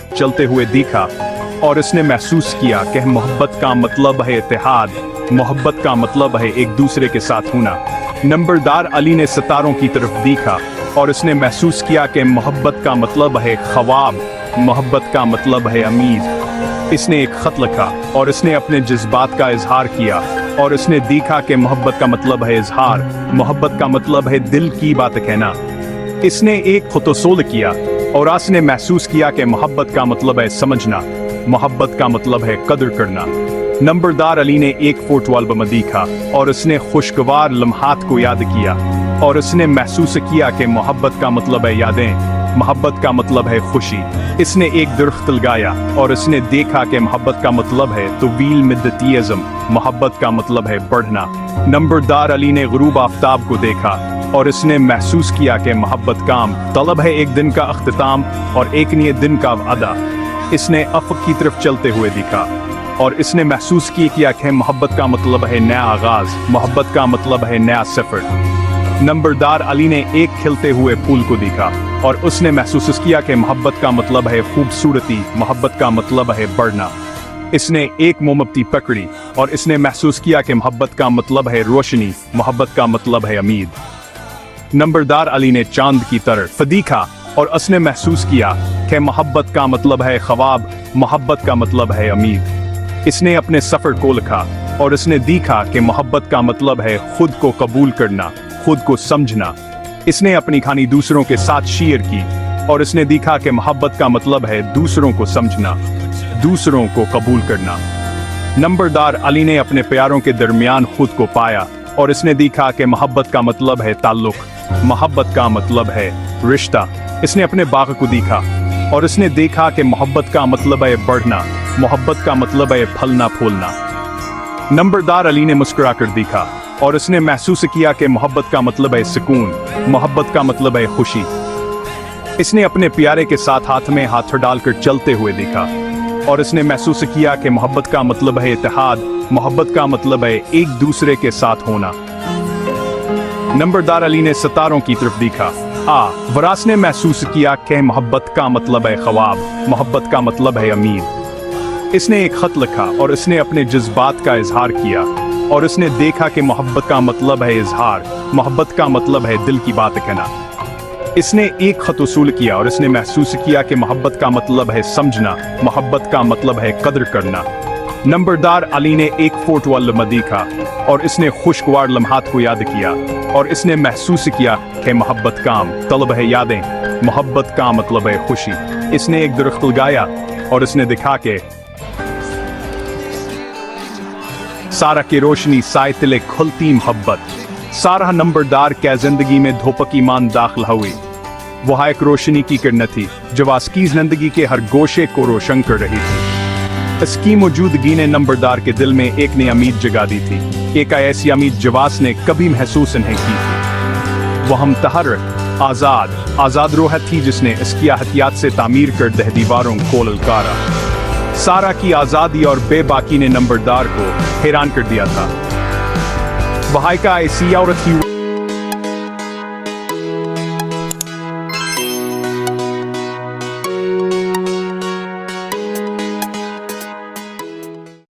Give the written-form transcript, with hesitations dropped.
चलते हुए दिखा और इसने महसूस किया कि मोहब्बत का मतलब है इत्तेहाद, मोहब्बत का मतलब है एक दूसरे के साथ होना। नंबरदार अली ने सितारों की तरफ देखा और इसने महसूस किया कि मोहब्बत का मतलब है ख्वाब, मोहब्बत का मतलब है उम्मीद। इसने एक खत लिखा और इसने अपने जज्बात का इजहार किया और इसने देखा कि मोहब्बत का मतलब है इजहार, मोहब्बत का मतलब है दिल की बात कहना। इसने एक खुतसोल किया और इसने महसूस किया कि मोहब्बत का मतलब है समझना, मोहब्बत का मतलब है कदर करना। नंबरदार अली ने एक फोटो एल्बम देखा और उसने खुशगवार लम्हात को याद किया और उसने महसूस किया कि मोहब्बत का मतलब है यादें, मोहब्बत का मतलब है खुशी। इसने एक दरख्त लगाया और उसने देखा कि मोहब्बत का मतलब है तवील मिद्दतियज़म, मोहब्बत का मतलब है बढ़ना। नंबरदार अली ने गुरूब आफ्ताब को देखा और इसने महसूस किया कि मोहब्बत काम तलब है एक दिन का अख्तिताम और एक नए दिन का वादा। इसने अफ़क़ की तरफ चलते हुए दिखा और इसने महसूस किया कि मोहब्बत का मतलब है नया आगाज, मोहब्बत का मतलब है नया सफ़र। नंबरदार अली ने एक खिलते हुए फूल को देखा और उसने महसूस किया कि मोहब्बत का मतलब है खूबसूरती, मोहब्बत का मतलब है बढ़ना। इसने एक मोमबत्ती पकड़ी और इसने महसूस किया कि मोहब्बत का मतलब है रोशनी, मोहब्बत का मतलब है उम्मीद। नंबरदार अली ने चांद की तरफ देखा और उसने महसूस किया कि मोहब्बत का मतलब है ख्वाब, मोहब्बत का मतलब है उम्मीद। इसने अपने सफ़र को लिखा और इसने देखा कि मोहब्बत का मतलब है खुद को कबूल करना, खुद को समझना। इसने अपनी कहानी दूसरों के साथ शेयर की और इसने देखा कि मोहब्बत का मतलब है दूसरों को समझना, दूसरों को कबूल करना। नंबरदार अली ने अपने प्यारों के दरमियान खुद को पाया और इसने देखा कि मोहब्बत का मतलब है ताल्लुक, मोहब्बत का मतलब है रिश्ता। इसने अपने बाग को देखा और इसने देखा कि मोहब्बत का मतलब है बढ़ना, मोहब्बत का मतलब है फलना फूलना। नंबरदार अली ने मुस्कुराकर देखा और इसने महसूस किया कि मोहब्बत का मतलब है सुकून, मोहब्बत का मतलब है खुशी। इसने अपने प्यारे के साथ हाथ में हाथ डालकर चलते हुए देखा और इसने महसूस किया कि मोहब्बत का मतलब है इत्तेहाद, मोहब्बत का मतलब है एक दूसरे के साथ होना। नंबरदार अली ने सितारों की तरफ देखा वरास ने महसूस किया कि मोहब्बत का मतलब है ख्वाब, मोहब्बत का मतलब है उम्मीद। इसने एक खत लिखा और इसने अपने जज्बात का इजहार किया और इसने देखा कि मोहब्बत का मतलब है इजहार, मोहब्बत का मतलब है दिल की बात कहना। इसने एक खत उसूल किया और इसने महसूस किया कि मोहब्बत का मतलब है समझना, मोहब्बत का मतलब है कदर करना। नंबरदार अली ने एक फोटो एल्बम देखा और इसने खुशगवार लम्हात को याद किया और इसने महसूस किया कि मोहब्बत काम तलब है यादें, मोहब्बत का मतलब है खुशी। इसने एक दरख्त लगाया और इसने दिखा के सारा की रोशनी साए तिले खुलती मोहब्बत। सारा नंबरदार के जिंदगी में धोपक ईमान दाखिल हुई। वह एक रोशनी की किरण थी जो आसकी जिंदगी के हर गोशे को रोशन कर रही थी। इसकी मौजूदगी ने नंबरदार के दिल में एक नई उम्मीद जगा दी थी, एक ऐसी उम्मीद जवास ने कभी महसूस नहीं की थी। वह मुतहर्रिक, आजाद रूह थी जिसने इसकी एहतियात से तामीर कर दह दीवारों को ललकारा। सारा की आज़ादी और बेबाकी ने नंबरदार को हैरान कर दिया था। वह एक ऐसी औरत थी